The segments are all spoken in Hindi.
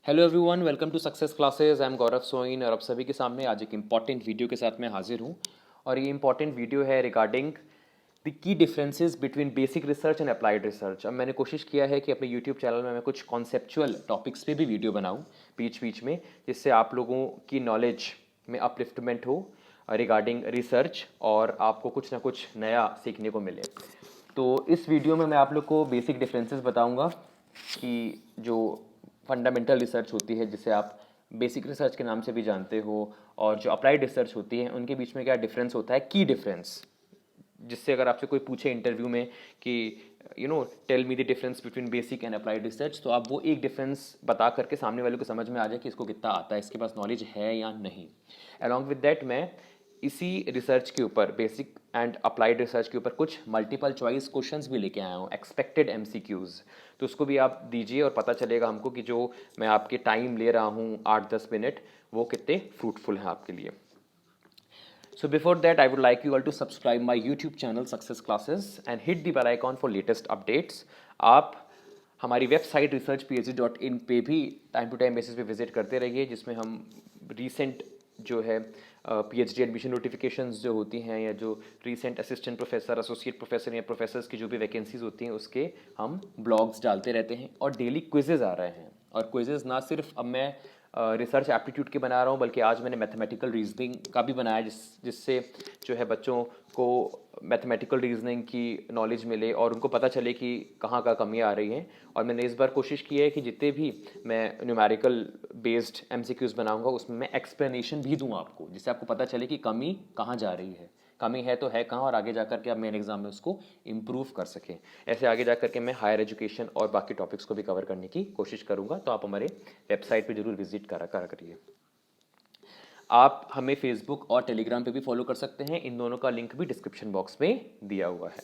Hello everyone, welcome to Success Classes. I am Gaurav Soin और आप सभी के सामने आज एक इम्पॉर्टेंट वीडियो के साथ मैं हाजिर हूँ। और ये इम्पॉर्टेंट वीडियो है regarding the key differences between basic research and applied research. अब मैंने कोशिश किया है कि अपने यूट्यूब चैनल में मैं कुछ कॉन्सेप्चुअल टॉपिक्स पे भी वीडियो बनाऊँ बीच बीच में, जिससे आप लोगों की नॉलेज में अपलिफ्टमेंट हो रिगार्डिंग रिसर्च और आपको कुछ ना कुछ नया सीखने को मिले। तो इस वीडियो में मैं आप लोग को बेसिक डिफरेंसेस बताऊंगा कि जो फंडामेंटल रिसर्च होती है, जिसे आप बेसिक रिसर्च के नाम से भी जानते हो, और जो अप्लाइड रिसर्च होती है, उनके बीच में क्या डिफरेंस होता है, की डिफरेंस। जिससे अगर आपसे कोई पूछे इंटरव्यू में कि tell me the difference between basic and applied research, तो आप वो एक डिफरेंस बता करके सामने वाले को समझ में आ जाए कि इसको कितना आता है, इसके पास नॉलेज है या नहीं। अलॉन्ग विद दैट मैं इसी रिसर्च के ऊपर, बेसिक एंड अप्लाइड रिसर्च के ऊपर, कुछ मल्टीपल चॉइस क्वेश्चंस भी लेके आया हूँ, एक्सपेक्टेड एमसीक्यूज। तो उसको भी आप दीजिए और पता चलेगा हमको कि जो मैं आपके टाइम ले रहा हूँ 8-10 मिनट, वो कितने फ्रूटफुल हैं आपके लिए। So before that, I would like you all to subscribe my YouTube channel Success Classes and hit the bell icon for latest updates. आप हमारी वेबसाइट researchphd.in पे भी टाइम टू टाइम बेसिस पे विजिट करते रहिए, जिसमें हम रीसेंट जो है पीएचडी एडमिशन नोटिफिकेशंस जो होती हैं, या जो recent assistant professor, associate professor या प्रोफेसर्स की जो भी वैकेंसीज होती हैं, उसके हम ब्लॉग्स डालते रहते हैं। और डेली क्विजेज आ रहे हैं, और क्विजेज ना सिर्फ अब मैं रिसर्च एप्टीट्यूड के बना रहा हूँ, बल्कि आज मैंने मैथमेटिकल रीजनिंग का भी बनाया, जिससे जो है बच्चों को मैथमेटिकल रीजनिंग की नॉलेज मिले और उनको पता चले कि कहाँ का कमियाँ आ रही हैं। और मैंने इस बार कोशिश की है कि जितने भी मैं न्यूमेरिकल बेस्ड एमसीक्यूज बनाऊंगा, उसमें मैं एक्सप्लेनेशन भी दूँ आपको, जिससे आपको पता चले कि कमी कहाँ जा रही है, कमी है तो है कहाँ, और आगे जाकर के आप मेन एग्जाम में उसको इम्प्रूव कर सकें। ऐसे आगे जाकर के मैं हायर एजुकेशन और बाकी टॉपिक्स को भी कवर करने की कोशिश करूँगा। तो आप हमारे वेबसाइट पे जरूर विजिट करा करिए। आप हमें फेसबुक और टेलीग्राम पे भी फॉलो कर सकते हैं, इन दोनों का लिंक भी डिस्क्रिप्शन बॉक्स में दिया हुआ है।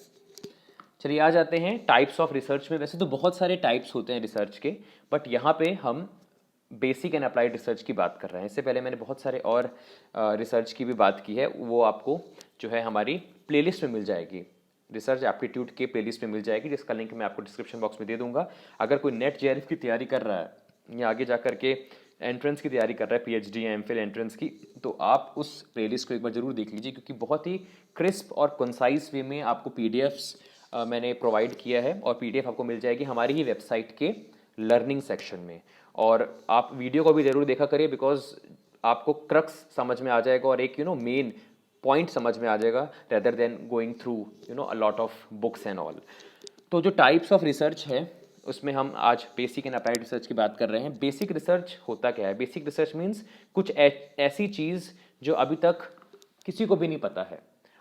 चलिए आ जाते हैं टाइप्स ऑफ रिसर्च में। वैसे तो बहुत सारे टाइप्स होते हैं रिसर्च के, बट यहाँ पे हम बेसिक एंड अप्लाइड रिसर्च की बात कर रहे हैं। इससे पहले मैंने बहुत सारे और रिसर्च की भी बात की है, वो आपको जो है हमारी प्लेलिस्ट में मिल जाएगी, रिसर्च एप्टीट्यूड के प्लेलिस्ट में मिल जाएगी, जिसका लिंक मैं आपको डिस्क्रिप्शन बॉक्स में दे दूंगा। अगर कोई नेट जेआरएफ की तैयारी कर रहा है या आगे जा करके एंट्रेंस की तैयारी कर रहा है, पीएचडी या एमफिल एंट्रेंस की, तो आप उस प्लेलिस्ट को एक बार जरूर देख लीजिए, क्योंकि बहुत ही क्रिस्प और कंसाइज वे में आपको पीडीएफ्स मैंने प्रोवाइड किया है, और पीडीएफ आपको मिल जाएगी हमारी ही वेबसाइट के लर्निंग सेक्शन में। और आप वीडियो को भी जरूर देखा करिए, बिकॉज आपको क्रक्स समझ में आ जाएगा और एक मेन पॉइंट समझ में आ जाएगा, rather than going through a lot of books and all. तो जो टाइप्स ऑफ रिसर्च है, उसमें हम आज बेसिक एंड अप्लाइड रिसर्च की बात कर रहे हैं। बेसिक रिसर्च होता क्या है? बेसिक रिसर्च मीन्स कुछ ऐसी चीज़ जो अभी तक किसी को भी नहीं पता है,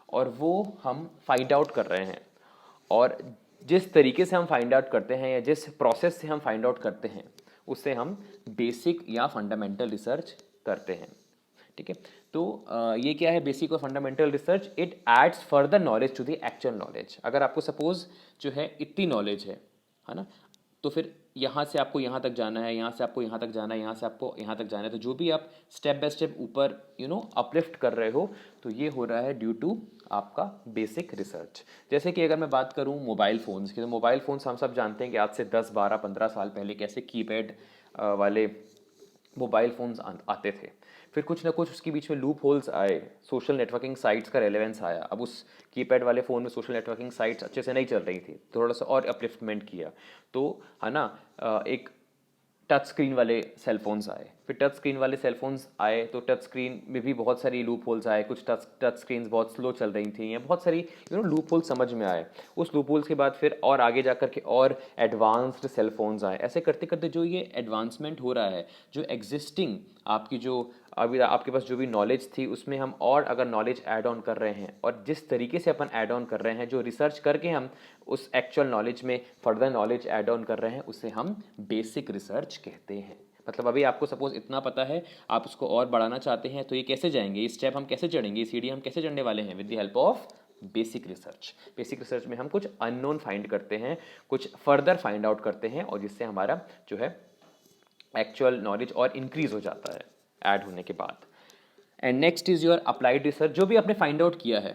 और वो हम फाइंड आउट कर रहे हैं। और जिस तरीके से हम फाइंड आउट करते हैं, या जिस प्रोसेस से हम फाइंड आउट करते हैं, उससे हम बेसिक या फंडामेंटल रिसर्च करते हैं। ठीक है, तो ये क्या है बेसिक और fundamental research? It adds further knowledge to the actual knowledge. अगर आपको सपोज जो है इतनी नॉलेज है ना, तो फिर यहाँ से आपको यहाँ तक जाना है, यहाँ से आपको यहाँ तक जाना है, यहाँ से आपको यहाँ तक जाना है, तो जो भी आप स्टेप बाय स्टेप ऊपर अपलिफ्ट कर रहे हो, तो ये हो रहा है ड्यू टू आपका बेसिक रिसर्च। जैसे कि अगर मैं बात करूँ मोबाइल फ़ोन्स की, तो मोबाइल फ़ोन्स हम सब जानते हैं कि आज से 10-12-15 साल पहले कैसे कीपैड वाले मोबाइल फ़ोन्स आते थे। फिर कुछ ना कुछ उसके बीच में लूप होल्स आए, सोशल नेटवर्किंग साइट्स का रेलेवेंस आया। अब उस कीपैड वाले फ़ोन में सोशल नेटवर्किंग साइट्स अच्छे से नहीं चल रही थी, थोड़ा सा और अपलिफ्टमेंट किया, तो है ना, एक टच स्क्रीन वाले सेल फोन्स आए। फिर टच स्क्रीन वाले सेल फोन्स आए, तो टच स्क्रीन में भी बहुत सारी लूप होल्स आए, कुछ टच स्क्रीन बहुत स्लो चल रही थी, या बहुत सारी लूप होल्स समझ में आए। उस लूप होल्स के बाद फिर और आगे जा करके और एडवांस्ड सेल फोन्स आए। ऐसे करते करते जो ये एडवांसमेंट हो रहा है, जो एग्जिस्टिंग आपकी जो अभी आपके पास जो भी नॉलेज थी, उसमें हम और अगर नॉलेज ऐड ऑन कर रहे हैं, और जिस तरीके से अपन ऐड ऑन कर रहे हैं, जो रिसर्च करके हम उस एक्चुअल नॉलेज में फर्दर नॉलेज ऐड ऑन कर रहे हैं, उसे हम बेसिक रिसर्च कहते हैं। मतलब अभी आपको सपोज इतना पता है, आप उसको और बढ़ाना चाहते हैं, तो ये कैसे जाएंगे, ये स्टेप हम कैसे चढ़ेंगे, ये सीढ़ी हम कैसे चढ़ने वाले हैं? With the help of basic research. Basic research में हम कुछ अननोन फाइंड करते हैं, कुछ फर्दर फाइंड आउट करते हैं, और जिससे हमारा जो है एक्चुअल नॉलेज और इंक्रीज हो जाता है ऐड होने के बाद। And next is your applied research. जो भी आपने फाइंड आउट किया है,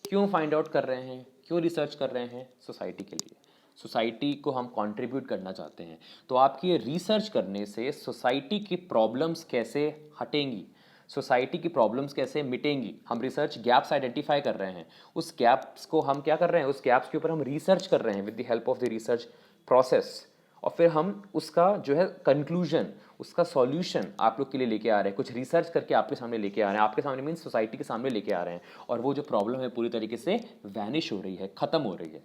क्यों फाइंड आउट कर रहे हैं, क्यों रिसर्च कर रहे हैं? सोसाइटी के लिए। सोसाइटी को हम कंट्रीब्यूट करना चाहते हैं, तो आपकी ये रिसर्च करने से सोसाइटी की प्रॉब्लम्स कैसे हटेंगी, सोसाइटी की प्रॉब्लम्स कैसे मिटेंगी। हम रिसर्च गैप्स आइडेंटिफाई कर रहे हैं, उस गैप्स को हम क्या कर रहे हैं, उस गैप्स के ऊपर हम रिसर्च कर रहे हैं with the help of the research process, और फिर हम उसका जो है कंक्लूजन, उसका सॉल्यूशन आप लोग के लिए लेके आ रहे हैं, कुछ रिसर्च करके आपके सामने लेके आ रहे हैं, आपके सामने मीन्स सोसाइटी के सामने लेके आ रहे हैं, और वो जो प्रॉब्लम है पूरी तरीके से वैनिश हो रही है, ख़त्म हो रही है।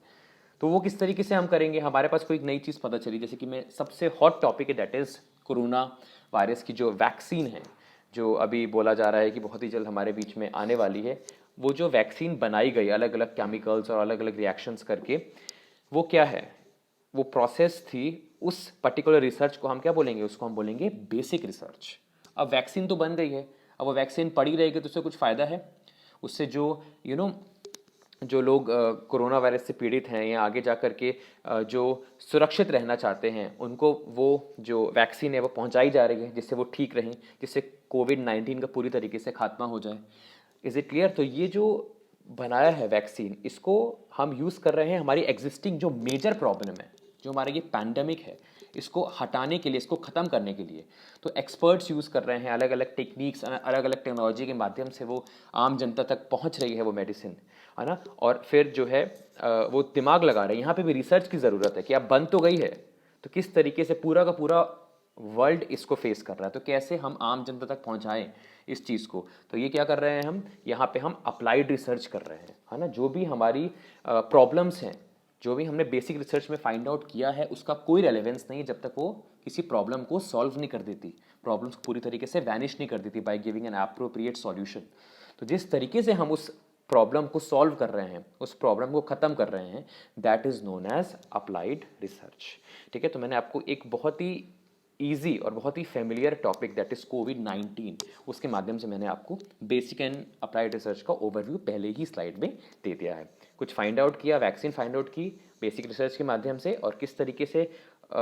तो वो किस तरीके से हम करेंगे, हमारे पास कोई एक नई चीज़ पता चली, जैसे कि मैं सबसे हॉट टॉपिक है दैट इज़ कोरोना वायरस की जो वैक्सीन है, जो अभी बोला जा रहा है कि बहुत ही जल्द हमारे बीच में आने वाली है। वो जो वैक्सीन बनाई गई अलग अलग केमिकल्स और अलग अलग रिएक्शंस करके, वो क्या है, वो प्रोसेस थी, उस पर्टिकुलर रिसर्च को हम क्या बोलेंगे, उसको हम बोलेंगे बेसिक रिसर्च। अब वैक्सीन तो बन गई है, अब वो वैक्सीन पड़ी रहेगी तो उससे कुछ फ़ायदा है, उससे जो जो लोग कोरोना वायरस से पीड़ित हैं या आगे जा कर के जो सुरक्षित रहना चाहते हैं, उनको वो जो वैक्सीन है वो पहुंचाई जा रही है, जिससे वो ठीक रहें, जिससे कोविड-19 का पूरी तरीके से खात्मा हो जाए। Is it clear? तो ये जो बनाया है वैक्सीन, इसको हम यूज़ कर रहे हैं हमारी एग्जिस्टिंग जो मेजर प्रॉब्लम है, जो हमारा ये पैंडमिक है, इसको हटाने के लिए, इसको ख़त्म करने के लिए। तो एक्सपर्ट्स यूज़ कर रहे हैं अलग अलग टेक्निक्स, अलग अलग टेक्नोलॉजी के माध्यम से वो आम जनता तक पहुंच रही है वो मेडिसिन, है ना। और फिर जो है वो दिमाग लगा रहे हैं, यहाँ पे भी रिसर्च की ज़रूरत है कि अब बन तो गई है, तो किस तरीके से पूरा का पूरा वर्ल्ड इसको फेस कर रहा है, तो कैसे हम आम जनता तक पहुंचाएं इस चीज़ को। तो ये क्या कर रहे हैं हम, यहाँ पे हम अप्लाइड रिसर्च कर रहे हैं, है ना। जो भी हमारी प्रॉब्लम्स हैं, जो भी हमने बेसिक रिसर्च में फाइंड आउट किया है, उसका कोई रेलेवेंस नहीं जब तक वो किसी प्रॉब्लम को सॉल्व नहीं कर देती, प्रॉब्लम्स को पूरी तरीके से वैनिश नहीं कर देती by giving an appropriate solution. तो जिस तरीके से हम उस प्रॉब्लम को सॉल्व कर रहे हैं, उस प्रॉब्लम को ख़त्म कर रहे हैं, that is known as applied research. ठीक है, तो मैंने आपको एक बहुत ही ईजी और बहुत ही फेमिलियर टॉपिक दैट इज़ कोविड-19, उसके माध्यम से मैंने आपको बेसिक एंड अप्लाइड रिसर्च का ओवरव्यू पहले ही स्लाइड में दे दिया है। कुछ फाइंड आउट किया, वैक्सीन फाइंड आउट की बेसिक रिसर्च के माध्यम से, और किस तरीके से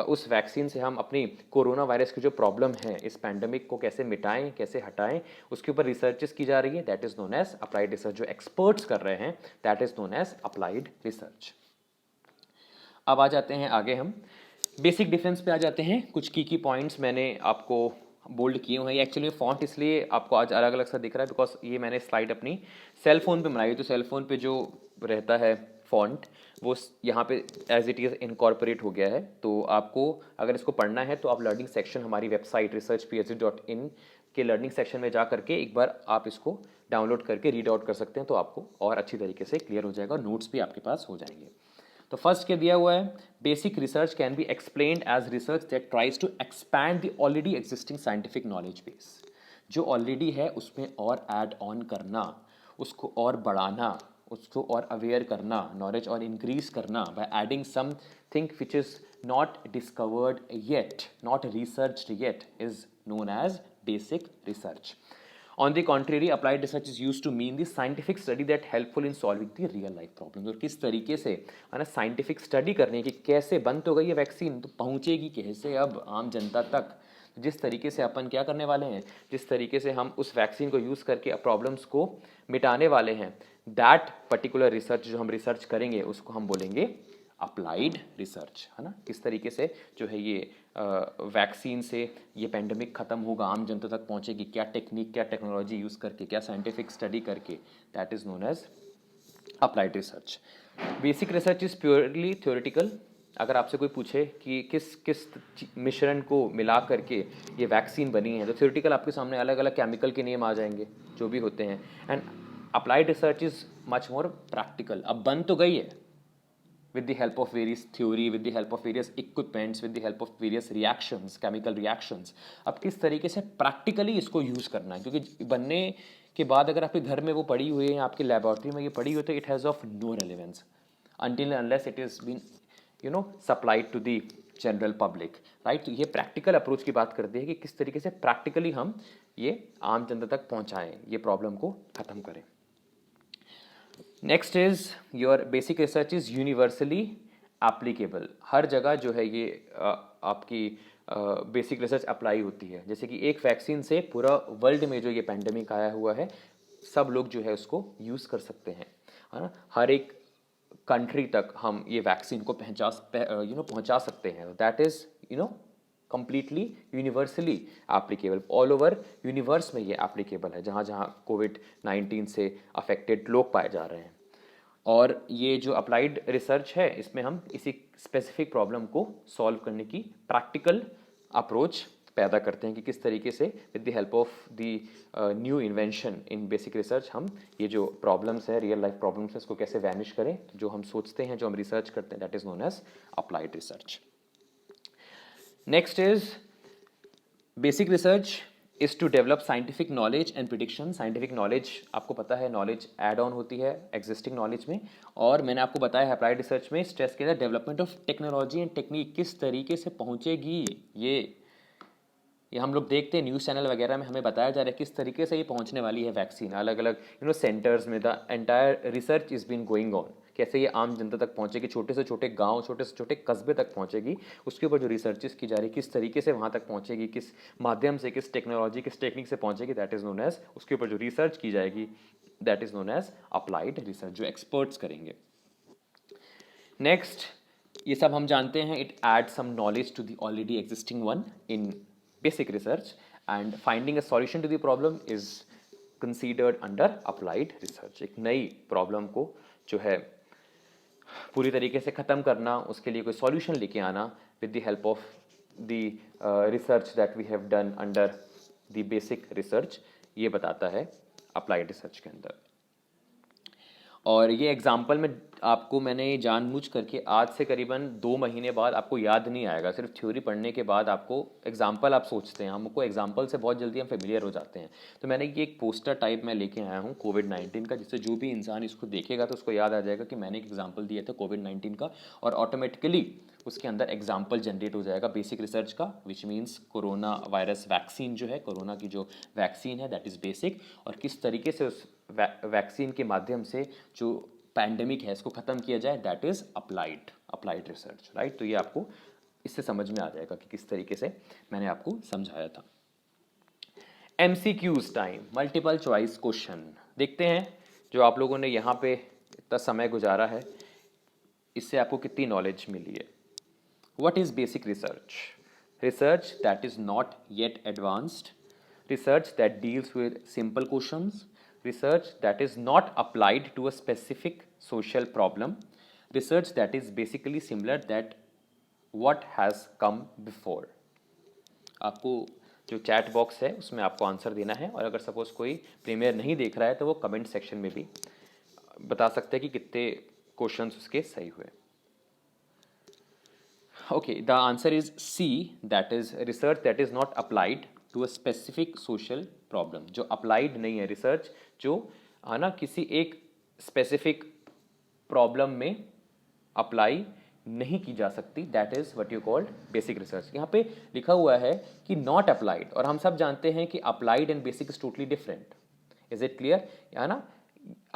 उस वैक्सीन से हम अपनी कोरोना वायरस की जो प्रॉब्लम है, इस पैंडमिक को कैसे मिटाएं, कैसे हटाएं, उसके ऊपर रिसर्चेस की जा रही है, that is known as applied research. जो एक्सपर्ट्स कर रहे हैं, that is known as applied research. अब आ जाते हैं आगे, हम बेसिक डिफरेंस पे आ जाते हैं। कुछ की पॉइंट्स मैंने आपको बोल्ड किए हुए हैं। एक्चुअली फ़ॉन्ट इसलिए आपको आज अलग अलग सा दिख रहा है बिकॉज ये मैंने स्लाइड अपनी सेल फोन पे बनाई है, तो सेल फोन पे जो रहता है फ़ॉन्ट, वो यहाँ पे एज इट इज़ इनकॉर्पोरेट हो गया है। तो आपको अगर इसको पढ़ना है तो आप लर्निंग सेक्शन, हमारी वेबसाइट researchphd.in के लर्निंग सेक्शन में जा करके एक बार आप इसको डाउनलोड करके रीड आउट कर सकते हैं, तो आपको और अच्छी तरीके से क्लियर हो जाएगा और नोट्स भी आपके पास हो जाएंगे। तो फर्स्ट क्या दिया हुआ है, basic research can be explained as research that tries to expand the already existing scientific knowledge base. जो ऑलरेडी है उसमें और ऐड ऑन करना, उसको और बढ़ाना, उसको और अवेयर करना, नॉलेज और इंक्रीज करना by adding something which is not discovered yet, not researched yet, is known as basic research. On the contrary, applied research is used to mean the scientific study that helpful in solving the real life problems. और किस तरीके से, है ना, साइंटिफिक स्टडी करने की, कैसे बन तो गई है वैक्सीन, तो पहुंचेगी कैसे अब आम जनता तक। जिस तरीके से अपन क्या करने वाले हैं, जिस तरीके से हम उस वैक्सीन को यूज़ करके प्रॉब्लम्स को मिटाने वाले हैं, दैट पर्टिकुलर रिसर्च जो हम रिसर्च करेंगे उसको हम बोलेंगे अप्लाइड रिसर्च, है ना। किस तरीके से जो है ये वैक्सीन से ये पेंडेमिक ख़त्म होगा, आम जनता तक पहुंचेगी, क्या टेक्निक, क्या टेक्नोलॉजी यूज़ करके, क्या साइंटिफिक स्टडी करके, that is known as applied research. Basic research is purely theoretical. अगर आपसे कोई पूछे कि किस किस मिश्रण को मिला करके ये वैक्सीन बनी है, तो थ्योरेटिकल आपके सामने अलग अलग केमिकल के नेम आ जाएंगे जो भी होते हैं. And applied research is much more practical. अब बन तो गई है with the help of various theory, with the help of various equipments, with the help of various reactions, chemical reactions. अब किस तरीके से प्रैक्टिकली इसको यूज़ करना है, क्योंकि बनने के बाद अगर आपके घर में वो पड़ी हुई है, आपकी लेबोरेटरी में ये पड़ी हुई है, तो it has of no relevance until and unless it is been supplied to the general public, right. तो ये प्रैक्टिकल अप्रोच की बात करती है कि किस तरीके से प्रैक्टिकली हम ये आम जनता तक पहुँचाएँ, ये प्रॉब्लम को ख़त्म करें. Next is your basic research is universally applicable. हर जगह जो है ये आपकी बेसिक रिसर्च अप्लाई होती है. जैसे कि एक वैक्सीन से पूरा वर्ल्ड में जो ये पैंडेमिक आया हुआ है, सब लोग जो है उसको यूज़ कर सकते हैं, है ना. हर एक कंट्री तक हम ये वैक्सीन को पहुंचा सकते हैं, that is completely universally applicable, all over universe में ये एप्लीकेबल है, जहाँ जहाँ कोविड-19 से अफेक्टेड लोग पाए जा रहे हैं। और ये जो अप्लाइड रिसर्च है, इसमें हम इसी स्पेसिफिक प्रॉब्लम को सॉल्व करने की प्रैक्टिकल अप्रोच पैदा करते हैं कि किस तरीके से with the help of the new invention in basic research हम ये जो प्रॉब्लम्स है, रियल लाइफ प्रॉब्लम्स है, इसको कैसे वैनिश करें। जो हम सोचते हैं, जो हम रिसर्च करते हैं, that is known as applied research. Next is basic research is to develop scientific knowledge and prediction. Scientific knowledge, आपको पता है, नॉलेज एड ऑन होती है एग्जिस्टिंग नॉलेज में, और मैंने आपको बताया है अप्लाइड रिसर्च में स्ट्रेस किया था development of technology and technique, किस तरीके से पहुंचेगी ये हम लोग देखते हैं न्यूज़ चैनल वगैरह में, हमें बताया जा रहा है किस तरीके से ये पहुंचने वाली है वैक्सीन, अलग अलग सेंटर्स में। The entire research is been going on, कैसे ये आम जनता तक पहुंचेगी, छोटे से छोटे गांव, छोटे से छोटे कस्बे तक पहुंचेगी, उसके ऊपर जो रिसर्चेस की जा रही है, किस तरीके से वहाँ तक पहुंचेगी, किस माध्यम से, किस टेक्नोलॉजी, किस टेक्निक से पहुंचेगी, दैट इज़ नोन एज, उसके ऊपर जो रिसर्च की जाएगी that is known as applied research, जो एक्सपर्ट्स करेंगे। नेक्स्ट, ये सब हम जानते हैं, it add some knowledge to the already existing one in basic research, and finding a solution to the problem is considered under applied research. एक नई प्रॉब्लम को जो है पूरी तरीके से ख़त्म करना, उसके लिए कोई सॉल्यूशन लेके आना with the help of the research that we have done under the basic research, ये बताता है अप्लाइड रिसर्च के अंदर। और ये एग्जाम्पल में आपको मैंने जानबूझ करके आज से करीबन 2 महीने बाद आपको याद नहीं आएगा, सिर्फ थ्योरी पढ़ने के बाद आपको एग्जाम्पल, आप सोचते हैं, हमको एग्जाम्पल से बहुत जल्दी हम फेमिलियर हो जाते हैं। तो मैंने ये एक पोस्टर टाइप में लेके आया हूँ कोविड-19 का, जिससे जो भी इंसान इसको देखेगा तो उसको याद आ जाएगा कि मैंने एक एग्जाम्पल दिया था कोविड-19 का, और ऑटोमेटिकली उसके अंदर एग्जाम्पल जनरेट हो जाएगा बेसिक रिसर्च का, which means corona virus vaccine जो है, कोरोना की जो वैक्सीन है दैट इज़ बेसिक, और किस तरीके से उस वैक्सीन के माध्यम से जो पैंडेमिक है इसको ख़त्म किया जाए, that is applied research, right. तो ये आपको इससे समझ में आ जाएगा कि किस तरीके से मैंने आपको समझाया था। MCQs time, multiple choice question देखते हैं। जो आप लोगों ने यहाँ पे इतना समय गुजारा है, इससे आपको कितनी नॉलेज मिली है। What is basic research? Research that is not yet advanced, research that deals with simple questions, research that is not applied to a specific social problem, research that is basically similar that what has come before. आपको जो चैट बॉक्स है उसमें आपको आंसर देना है, और अगर सपोज कोई प्रीमियर नहीं देख रहा है तो वो कमेंट सेक्शन में भी बता सकते हैं कि कितने क्वेश्चंस उसके सही हुए। Okay, the answer is C, that is research that is not applied to a specific social problem. जो applied नहीं है रिसर्च, जो है ना किसी एक स्पेसिफिक प्रॉब्लम में अप्लाई नहीं की जा सकती, that is what you called basic research. यहाँ पे लिखा हुआ है कि नॉट अप्लाइड, और हम सब जानते हैं कि applied and basic is totally different. Is it clear? है ना,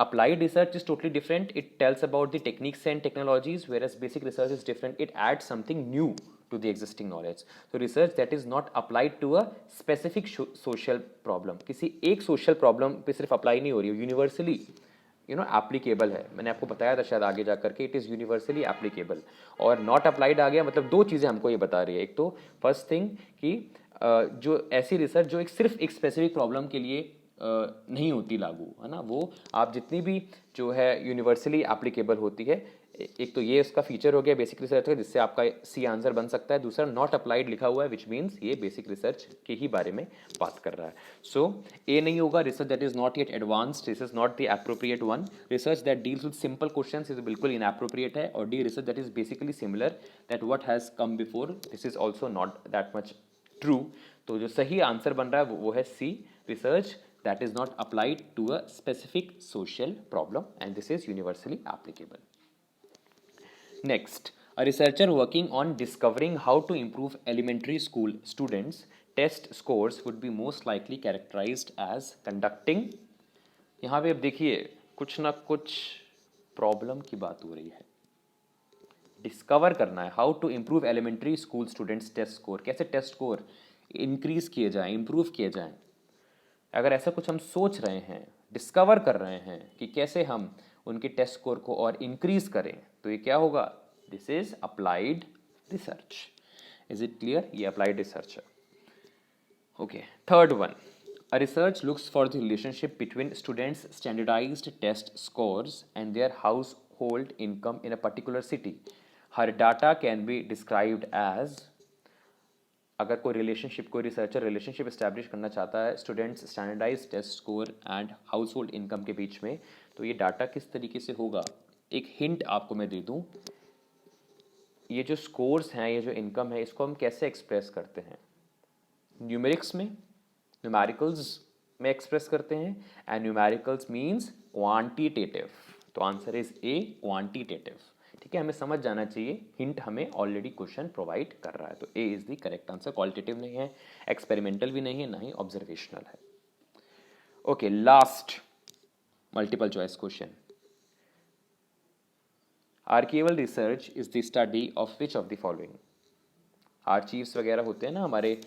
applied research is totally different, it tells about the techniques and technologies, whereas basic research is different, it adds something new to the existing knowledge. So research that is not applied to a specific social problem, किसी एक social problem पे सिर्फ apply नहीं हो रही है, universally applicable है। मैंने आपको बताया था शायद आगे जा करके, it is universally applicable। और not applied आ गया मतलब दो चीज़ें हमको ये बता रही है। एक तो फर्स्ट थिंग कि जो ऐसी रिसर्च जो एक सिर्फ एक स्पेसिफिक प्रॉब्लम के लिए नहीं होती लागू, है ना, वो आप जितनी भी जो है यूनिवर्सली एप्लीकेबल होती है। एक तो ये उसका फीचर हो गया बेसिक रिसर्च का, जिससे आपका सी आंसर बन सकता है। दूसरा नॉट अप्लाइड लिखा हुआ है, विच मीन्स ये बेसिक रिसर्च के ही बारे में बात कर रहा है। सो ए नहीं होगा, research that is not yet advanced, this is not the appropriate one. Research that deals with simple question is बिल्कुल इनएप्रोप्रिएट है। और D research that is basically similar that what has come before, this is also not that much true. तो जो सही आंसर बन रहा है वो है सी, research that is not applied to a specific social problem, and this is universally applicable. Next, a researcher working on discovering how to improve elementary school students test scores would be most likely characterized as conducting, यहाँ पे अब देखिए कुछ ना कुछ प्रॉब्लम की बात हो रही है। डिस्कवर करना है, how to improve elementary school students test score, कैसे टेस्ट स्कोर इंक्रीज किए जाएं, इम्प्रूव किए जाएं। अगर ऐसा कुछ हम सोच रहे हैं, डिस्कवर कर रहे हैं कि कैसे हम उनके टेस्ट स्कोर को और इंक्रीज करें, तो ये क्या होगा? This is applied research. Is it clear? ये अप्लाइड रिसर्च है। Okay, third one, a research looks for the relationship between students' standardized test scores and their household income in a particular city. Her data can be described as, अगर कोई रिलेशनशिप, कोई रिसर्चर रिलेशनशिप इस्टेब्लिश करना चाहता है students standardise test score and household income के बीच में, तो ये डाटा किस तरीके से होगा? एक हिंट आपको मैं दे दूँ, ये जो स्कोर्स हैं, ये जो इनकम है, इसको हम कैसे एक्सप्रेस करते हैं? न्यूमेरिक्स में, न्यूमेरिकल्स में एक्सप्रेस करते हैं, एंड न्यूमेरिकल्स मीन्स क्वांटिटेटिव। तो आंसर इज ए, क्वांटिटेटिव। ठीक है, हमें समझ जाना चाहिए, हिंट हमें ऑलरेडी क्वेश्चन प्रोवाइड कर रहा है, तो A is the correct answer. Qualitative नहीं है, एक्सपेरिमेंटल भी नहीं है, ना ही ऑब्जर्वेशनल है। Okay, last multiple choice question. Archival research is the study of which of the following? Archives वगैरह होते हैं ना हमारे,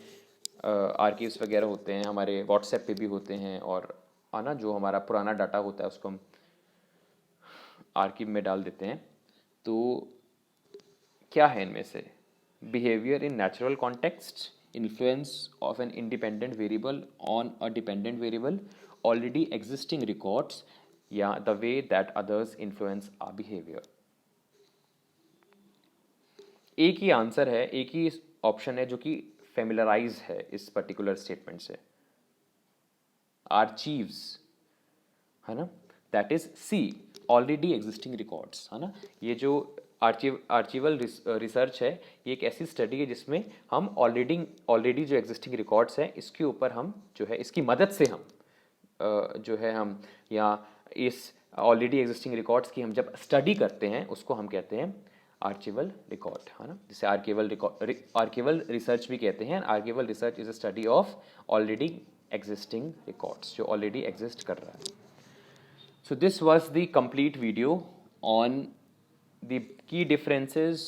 आर्काइव्स वगैरह होते हैं हमारे, व्हाट्सएप पे भी होते हैं, और ना जो हमारा पुराना डाटा होता है उसको हम आर्काइव में डाल देते हैं। तो क्या है इनमें से? Behaviour in natural context, influence of an independent variable on a dependent variable, already existing records, या the way that others influence our behaviour. एक ही आंसर है, एक ही ऑप्शन है जो कि फेमिलराइज है इस पर्टिकुलर स्टेटमेंट से, आर्चीव्स, है ना, that is see, already existing records, है ना। ये जो आर्चिवल रिसर्च है, ये एक ऐसी स्टडी है जिसमें हम ऑलरेडी जो एग्जिस्टिंग रिकॉर्ड्स हैं इसके ऊपर हम जो है, इसकी मदद से हम जो है हम, या इस ऑलरेडी एग्जिस्टिंग रिकॉर्ड्स की हम जब स्टडी करते हैं उसको हम कहते हैं आर्चिवल रिकॉर्ड, है ना, जिसे आर्काइवल रिसर्च भी कहते हैं। Archival research is a study of already existing records, जो ऑलरेडी एग्जिस्ट कर रहा है। So this was the complete video on the key differences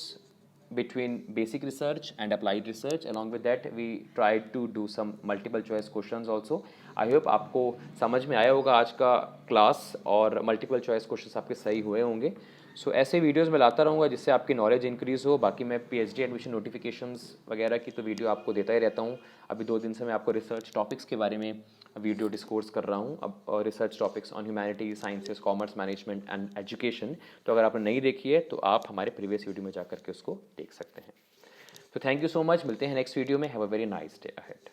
between basic research and applied research. Along with that, we tried to do some multiple choice questions also. I hope आपको समझ में आया होगा आज का क्लास, और मल्टीपल चॉइस क्वेश्चंस आपके सही हुए होंगे। सो ऐसे वीडियोस मैं लाता रहूँगा जिससे आपकी नॉलेज इंक्रीज़ हो। बाकी मैं पीएचडी एडमिशन नोटिफिकेशंस वगैरह की तो वीडियो आपको देता ही रहता हूँ। अभी 2 दिन से मैं आपको रिसर्च टॉपिक्स के बारे में वीडियो डिस्कोर्स कर रहा हूँ, अब research topics on humanity, sciences, commerce, management and education. तो अगर आपने नहीं देखी है तो आप हमारे प्रीवियस वीडियो में जाकर के उसको देख सकते हैं। तो थैंक यू सो मच, मिलते हैं नेक्स्ट वीडियो में। Have a very nice day ahead.